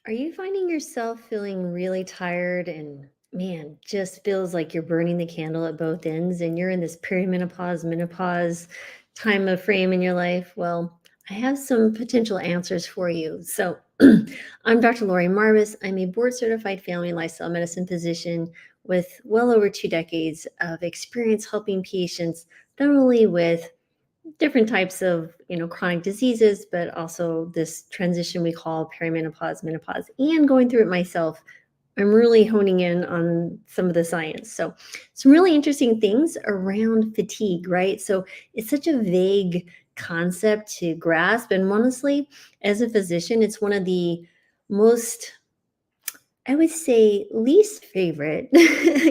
Are you finding yourself feeling really tired and man, just feels like you're burning the candle at both ends and you're in this perimenopause, menopause time of frame in your life? Well, I have some potential answers for you. So, I'm Dr. Laurie Marbas. I'm a board certified family and lifestyle medicine physician with well over 2 decades of experience helping patients not only with different types of chronic diseases, but also this transition we call perimenopause, menopause, and going through it myself. I'm really honing in on some of the science. So, some really interesting things around fatigue, right? So, it's such a vague concept to grasp. And honestly, as a physician, it's one of the most, I would say, least favorite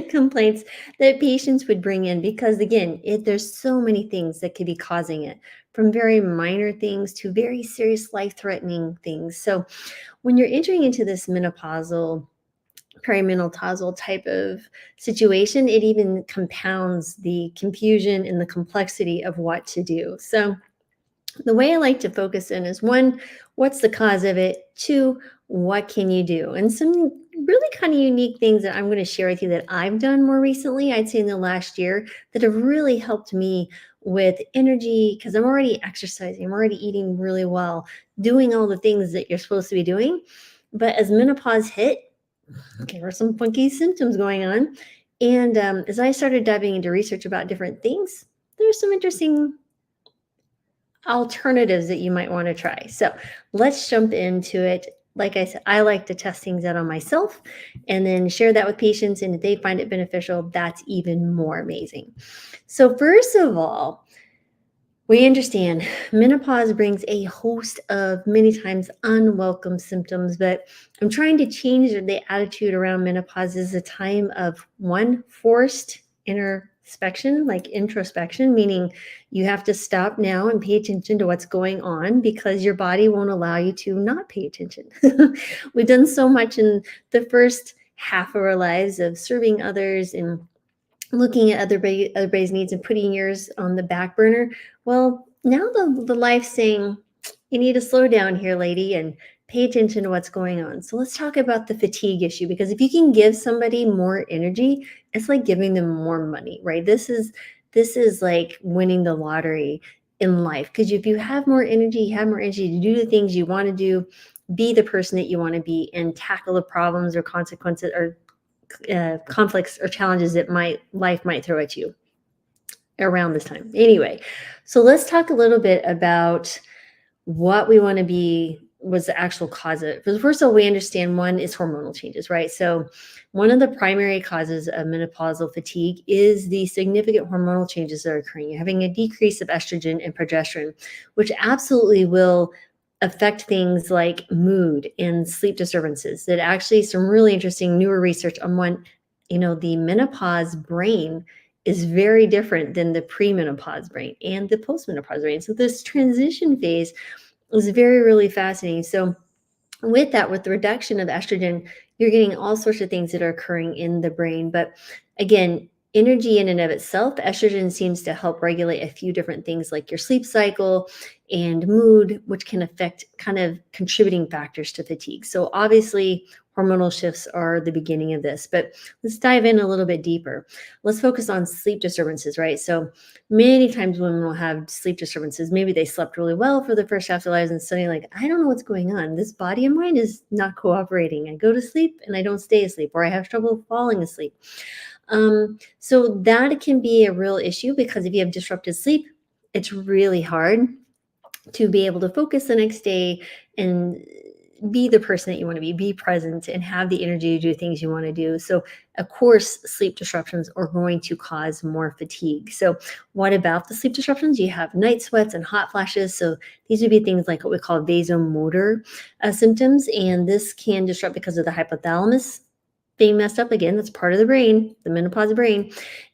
complaints that patients would bring in because, again, there's so many things that could be causing it, from very minor things to very serious life-threatening things. So, when you're entering into this menopausal, perimenopausal type of situation, it even compounds the confusion and the complexity of what to do. So, the way I like to focus in is one, what's the cause of it? Two, what can you do? And some really kind of unique things that I'm going to share with you that I've done more recently, I'd say in the last year, that have really helped me with energy because I'm already exercising, I'm already eating really well, doing all the things that you're supposed to be doing. But as menopause hit, there were some funky symptoms going on. And as I started diving into research about different things, there's some interesting alternatives that you might want to try. So let's jump into it. Like I said, I like to test things out on myself and then share that with patients. And if they find it beneficial, that's even more amazing. So, first of all, we understand menopause brings a host of many times unwelcome symptoms, but I'm trying to change the attitude around menopause as a time of one, forced introspection, like introspection, meaning you have to stop now and pay attention to what's going on because your body won't allow you to not pay attention. We've done so much in the first half of our lives of serving others and looking at everybody's needs and putting yours on the back burner. Well, now the life saying, you need to slow down here, lady, and pay attention to what's going on. So let's talk about the fatigue issue because if you can give somebody more energy, it's like giving them more money, right? This is like winning the lottery in life because if you have more energy, you have more energy to do the things you want to do, be the person that you want to be, and tackle the problems or consequences or conflicts or challenges that life might throw at you around this time. Anyway, so let's talk a little bit about what we want to be was the actual cause of it. First of all, we understand one is hormonal changes, right? So one of the primary causes of menopausal fatigue is the significant hormonal changes that are occurring. You're having a decrease of estrogen and progesterone, which absolutely will affect things like mood and sleep disturbances. That actually some really interesting newer research on one, the menopause brain is very different than the premenopause brain and the postmenopause brain. So this transition phase is very, really fascinating. So with that, with the reduction of estrogen, you're getting all sorts of things that are occurring in the brain. But again, energy in and of itself, estrogen seems to help regulate a few different things like your sleep cycle and mood, which can affect kind of contributing factors to fatigue. So obviously, hormonal shifts are the beginning of this, but let's dive in a little bit deeper. Let's focus on sleep disturbances, right? So many times women will have sleep disturbances. Maybe they slept really well for the first half of their lives and suddenly like, I don't know what's going on. This body of mine is not cooperating. I go to sleep and I don't stay asleep, or I have trouble falling asleep. So that can be a real issue because if you have disrupted sleep, it's really hard to be able to focus the next day and be the person that you want to be present and have the energy to do things you want to do. So, of course, sleep disruptions are going to cause more fatigue. So, what about the sleep disruptions? You have night sweats and hot flashes. So, these would be things like what we call vasomotor symptoms. And this can disrupt because of the hypothalamus being messed up again. That's part of the brain, the menopause brain.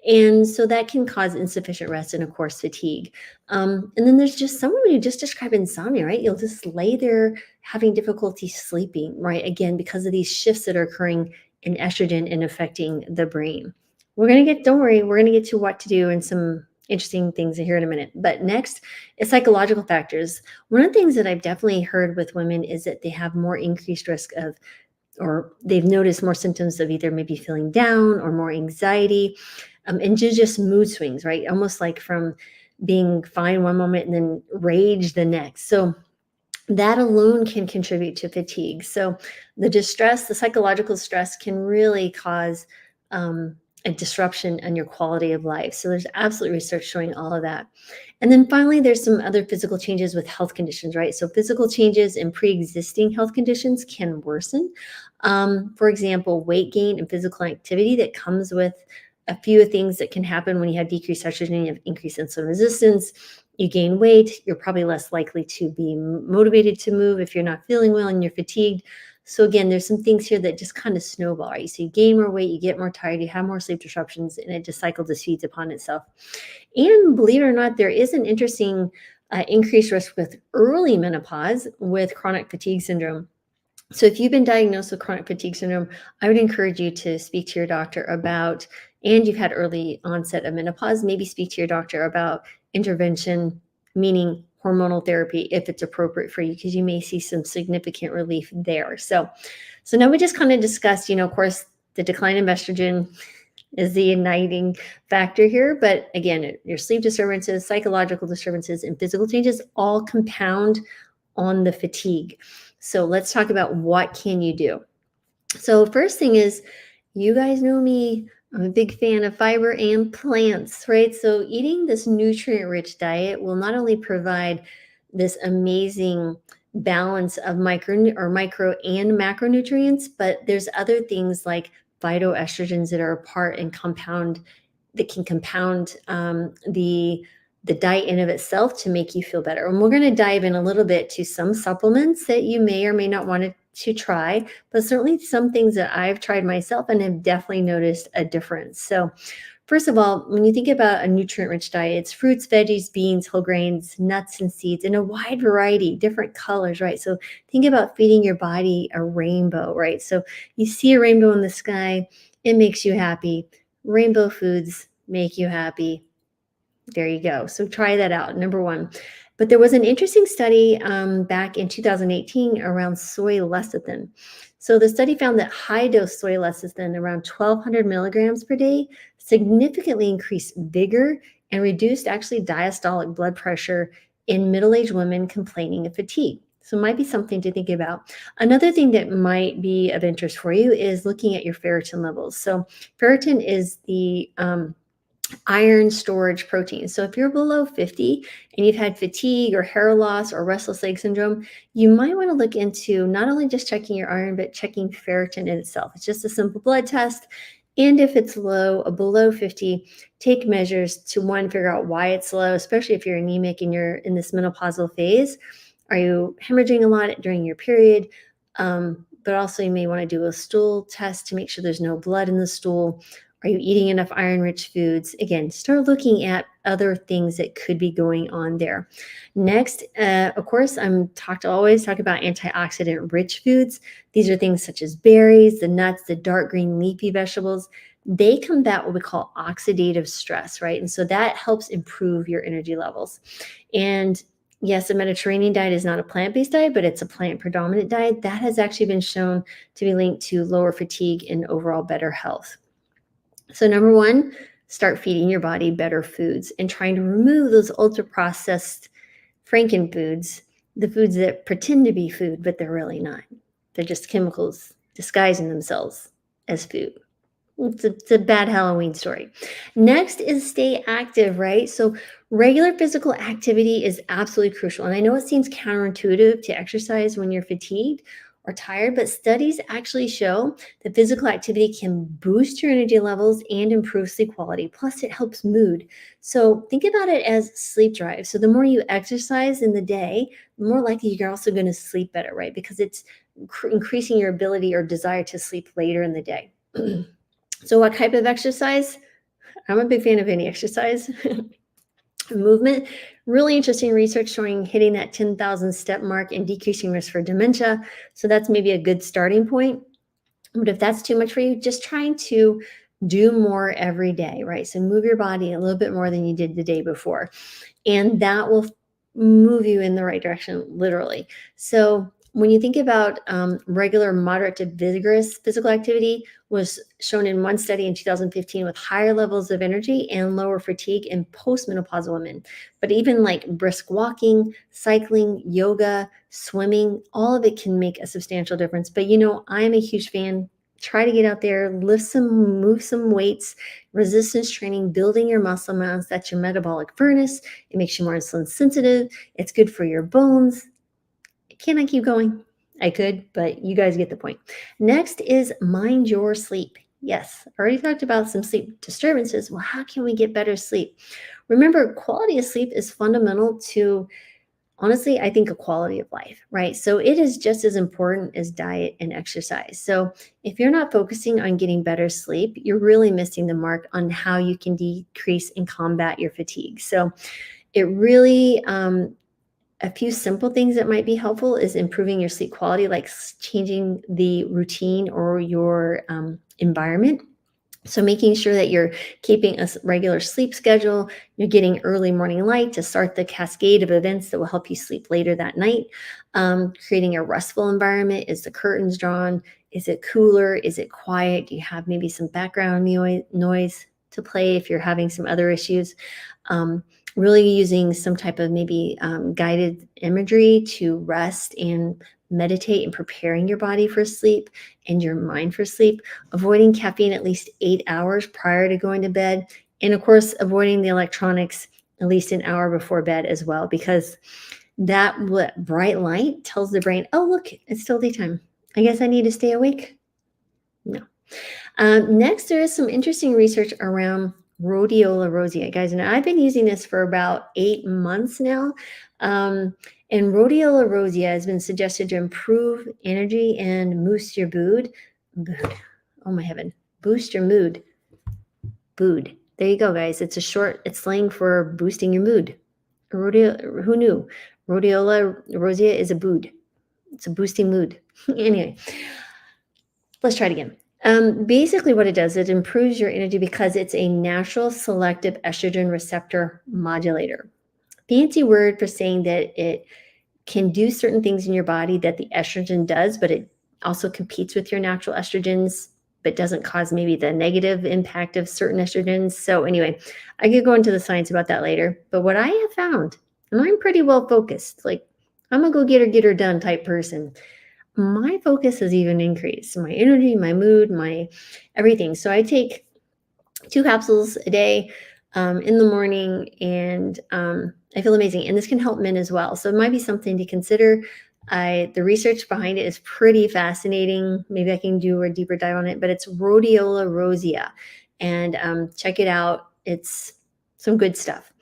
And so that can cause insufficient rest and, of course, fatigue. And then there's just someone who just described insomnia, right? You'll just lay there having difficulty sleeping, right? Again, because of these shifts that are occurring in estrogen and affecting the brain. Don't worry, we're going to get to what to do and some interesting things here in a minute. But next is psychological factors. One of the things that I've definitely heard with women is that they have more increased risk of, or they've noticed more symptoms of either maybe feeling down or more anxiety, and just mood swings, right? Almost like from being fine one moment and then rage the next. So that alone can contribute to fatigue. So the psychological stress can really cause a disruption in your quality of life. So there's absolute research showing all of that. And then finally, there's some other physical changes with health conditions, right? So physical changes in pre-existing health conditions can worsen. For example, weight gain and physical activity that comes with a few things that can happen when you have decreased estrogen, you have increased insulin resistance, you gain weight, you're probably less likely to be motivated to move if you're not feeling well and you're fatigued. So again, there's some things here that just kind of snowball, right? So you gain more weight, you get more tired, you have more sleep disruptions, and it just cycles feeds upon itself. And believe it or not, there is an interesting increased risk with early menopause with chronic fatigue syndrome. So if you've been diagnosed with chronic fatigue syndrome, I would encourage you to speak to your doctor about, and you've had early onset of menopause, maybe speak to your doctor about intervention, meaning hormonal therapy, if it's appropriate for you, because you may see some significant relief there. So now we just kind of discussed, of course, the decline in estrogen is the igniting factor here. But again, your sleep disturbances, psychological disturbances, and physical changes all compound on the fatigue. So let's talk about what can you do. So first thing is, you guys know me, I'm a big fan of fiber and plants, right? So eating this nutrient-rich diet will not only provide this amazing balance of micro and macronutrients, but there's other things like phytoestrogens that are a part and compound that can compound the diet in of itself to make you feel better. And we're going to dive in a little bit to some supplements that you may or may not want to try, but certainly some things that I've tried myself and have definitely noticed a difference. So first of all, when you think about a nutrient-rich diet, it's fruits, veggies, beans, whole grains, nuts, and seeds in a wide variety, different colors, right? So think about feeding your body a rainbow, right? So you see a rainbow in the sky, it makes you happy. Rainbow foods make you happy. There you go. So try that out, number one. But there was an interesting study back in 2018 around soy lecithin. So the study found that high-dose soy lecithin, around 1,200 milligrams per day, significantly increased vigor and reduced actually diastolic blood pressure in middle-aged women complaining of fatigue. So it might be something to think about. Another thing that might be of interest for you is looking at your ferritin levels. So ferritin is the iron storage protein. So if you're below 50 and you've had fatigue or hair loss or restless leg syndrome, you might want to look into not only just checking your iron, but checking ferritin in itself. It's just a simple blood test. And if it's low, below 50, take measures to one, figure out why it's low, especially if you're anemic and you're in this menopausal phase. Are you hemorrhaging a lot during your period? But also you may want to do a stool test to make sure there's no blood in the stool. Are you eating enough iron-rich foods? Again, start looking at other things that could be going on there. Next, of course, always talk about antioxidant-rich foods. These are things such as berries, the nuts, the dark green leafy vegetables. They combat what we call oxidative stress, right? And so that helps improve your energy levels. And yes, a Mediterranean diet is not a plant-based diet, but it's a plant-predominant diet. That has actually been shown to be linked to lower fatigue and overall better health. So number one, start feeding your body better foods and trying to remove those ultra-processed frankenfoods, the foods that pretend to be food, but they're really not. They're just chemicals disguising themselves as food. It's a bad Halloween story. Next is stay active, right? So regular physical activity is absolutely crucial. And I know it seems counterintuitive to exercise when you're fatigued or tired, but studies actually show that physical activity can boost your energy levels and improve sleep quality. Plus, it helps mood. So think about it as sleep drive. So the more you exercise in the day, the more likely you're also going to sleep better, right? Because it's increasing your ability or desire to sleep later in the day. So what type of exercise? I'm a big fan of any exercise. Movement, really interesting research showing hitting that 10,000 step mark and decreasing risk for dementia. So that's maybe a good starting point. But if that's too much for you, just trying to Do more every day, right? So move your body a little bit more than you did the day before, and that will move you in the right direction, literally. So when you think about regular, moderate to vigorous physical activity, was shown in one study in 2015 with higher levels of energy and lower fatigue in postmenopausal women. But even like brisk walking, cycling, yoga, swimming, all of it can make a substantial difference. But I'm a huge fan. Try to get out there, move some weights, resistance training, building your muscle mass. That's your metabolic furnace. It makes you more insulin sensitive. It's good for your bones. Can I keep going? I could, but you guys get the point. Next is mind your sleep. Yes, I already talked about some sleep disturbances. Well, how can we get better sleep? Remember, quality of sleep is fundamental to, honestly, I think, a quality of life, right? So it is just as important as diet and exercise. So if you're not focusing on getting better sleep, you're really missing the mark on how you can decrease and combat your fatigue. So it really, a few simple things that might be helpful is improving your sleep quality, like changing the routine or your environment. So making sure that you're keeping a regular sleep schedule, you're getting early morning light to start the cascade of events that will help you sleep later that night. Creating a restful environment. Is the curtains drawn? Is it cooler? Is it quiet? Do you have maybe some background noise to play if you're having some other issues? Really using some type of maybe guided imagery to rest and meditate and preparing your body for sleep and your mind for sleep. Avoiding caffeine at least 8 hours prior to going to bed. And of course, avoiding the electronics at least an hour before bed as well, because that bright light tells the brain, oh, look, it's still daytime. I guess I need to stay awake. No. Next, there is some interesting research around rhodiola rosea, guys, and I've been using this for about 8 months now. And rhodiola rosea has been suggested to improve energy and boost your mood. Oh my heaven, boost your mood. Bood. There you go, guys. It's slang for boosting your mood. Who knew? Rhodiola rosea is a bood. It's a boosting mood. Anyway, let's try it again. Basically, what it does, it improves your energy because it's a natural selective estrogen receptor modulator. Fancy word for saying that it can do certain things in your body that the estrogen does, but it also competes with your natural estrogens, but doesn't cause maybe the negative impact of certain estrogens. So anyway, I could go into the science about that later. But what I have found, and I'm pretty well focused, like I'm a go get her done type person. My focus has even increased. My energy, my mood, my everything. So I take 2 capsules a day in the morning, and I feel amazing. And this can help men as well. So it might be something to consider. The research behind it is pretty fascinating. Maybe I can do a deeper dive on it, but it's rhodiola rosea. And check it out. It's some good stuff.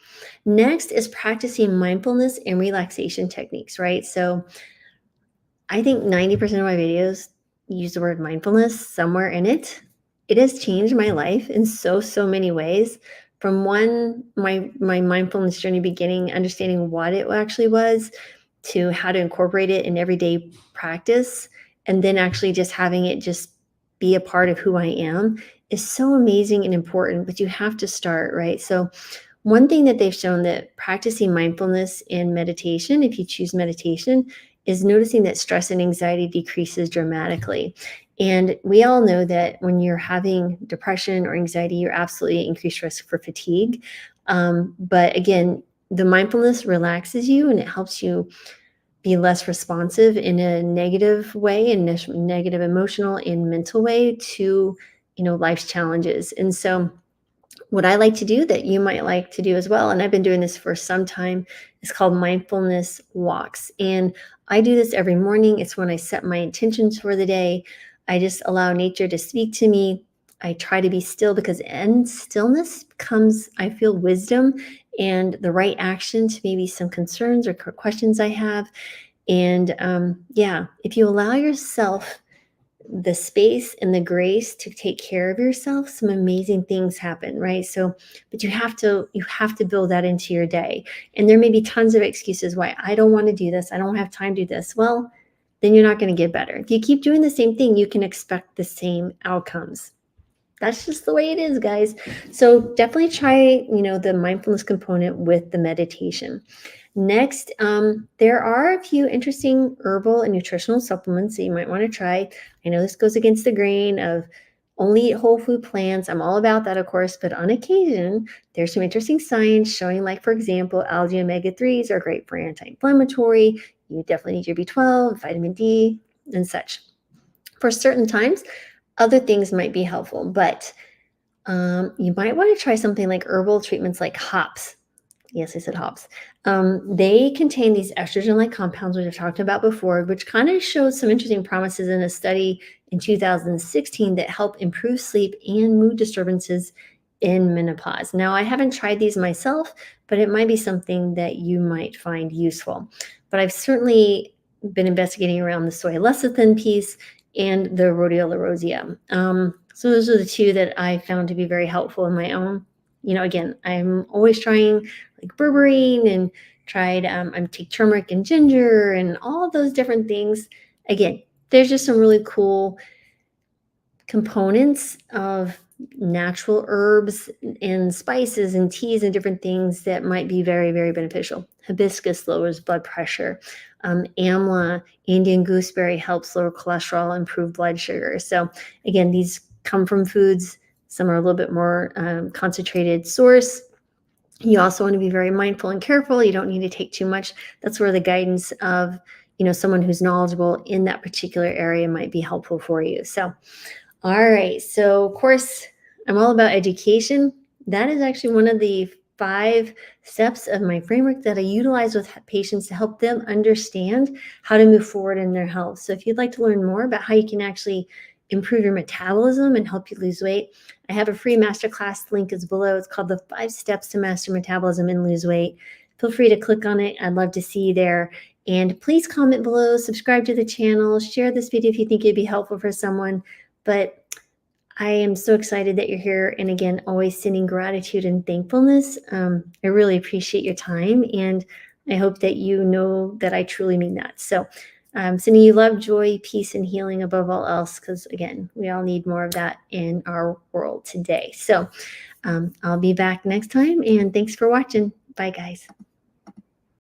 Next is practicing mindfulness and relaxation techniques, right? So I think 90% of my videos use the word mindfulness somewhere in it. It has changed my life in so many ways. From my mindfulness journey beginning, understanding what it actually was, to how to incorporate it in everyday practice, and then actually just having it just be a part of who I am is so amazing and important, but you have to start, right? So one thing that they've shown that practicing mindfulness and meditation, if you choose meditation, is noticing that stress and anxiety decreases dramatically. And we all know that when you're having depression or anxiety, you're absolutely at increased risk for fatigue. But again, the mindfulness relaxes you and it helps you be less responsive in a negative way, in a negative emotional and mental way to, life's challenges. And so what I like to do that you might like to do as well, and I've been doing this for some time, is called mindfulness walks. And I do this every morning. It's when I set my intentions for the day. I just allow nature to speak to me. I try to be still, because in stillness comes, I feel, wisdom and the right action to maybe some concerns or questions I have. And if you allow yourself the space and the grace to take care of yourself, some amazing things happen, right? So, but you have to build that into your day. And there may be tons of excuses why I don't want to do this, I don't have time to do this. Well, then you're not going to get better. If you keep doing the same thing, you can expect the same outcomes. That's just the way it is, guys. So definitely try, the mindfulness component with the meditation. Next, there are a few interesting herbal and nutritional supplements that you might want to try. I know this goes against the grain of only eat whole food plants. I'm all about that, of course, but on occasion, there's some interesting science showing, like, for example, algae omega-3s are great for anti-inflammatory. You definitely need your B12, vitamin D, and such. For certain times, other things might be helpful, but you might want to try something like herbal treatments like hops. Yes, I said hops. They contain these estrogen-like compounds, which I've talked about before, which kind of shows some interesting promises in a study in 2016 that help improve sleep and mood disturbances in menopause. Now, I haven't tried these myself, but it might be something that you might find useful. But I've certainly been investigating around the soy lecithin piece and the rhodiola rosea. So those are the two that I found to be very helpful in my own. Again, I'm always trying like berberine and tried I take turmeric and ginger and all of those different things. Again, there's just some really cool components of natural herbs and spices and teas and different things that might be very, very beneficial. Hibiscus lowers blood pressure. Amla, Indian gooseberry, helps lower cholesterol, improve blood sugar. So again, these come from foods. Some are a little bit more concentrated source. You also want to be very mindful and careful. You don't need to take too much. That's where the guidance of someone who's knowledgeable in that particular area might be helpful for you. So all right. So, of course, I'm all about education. That is actually one of the 5 steps of my framework that I utilize with patients to help them understand how to move forward in their health. So, if you'd like to learn more about how you can actually improve your metabolism and help you lose weight, I have a free masterclass. The link is below. It's called the 5 Steps to Master Metabolism and Lose Weight. Feel free to click on it. I'd love to see you there. And please comment below, subscribe to the channel, share this video if you think it'd be helpful for someone. But I am so excited that you're here. And again, always sending gratitude and thankfulness. I really appreciate your time. And I hope that you know that I truly mean that. So sending you love, joy, peace, and healing above all else. Because again, we all need more of that in our world today. So I'll be back next time. And thanks for watching. Bye, guys.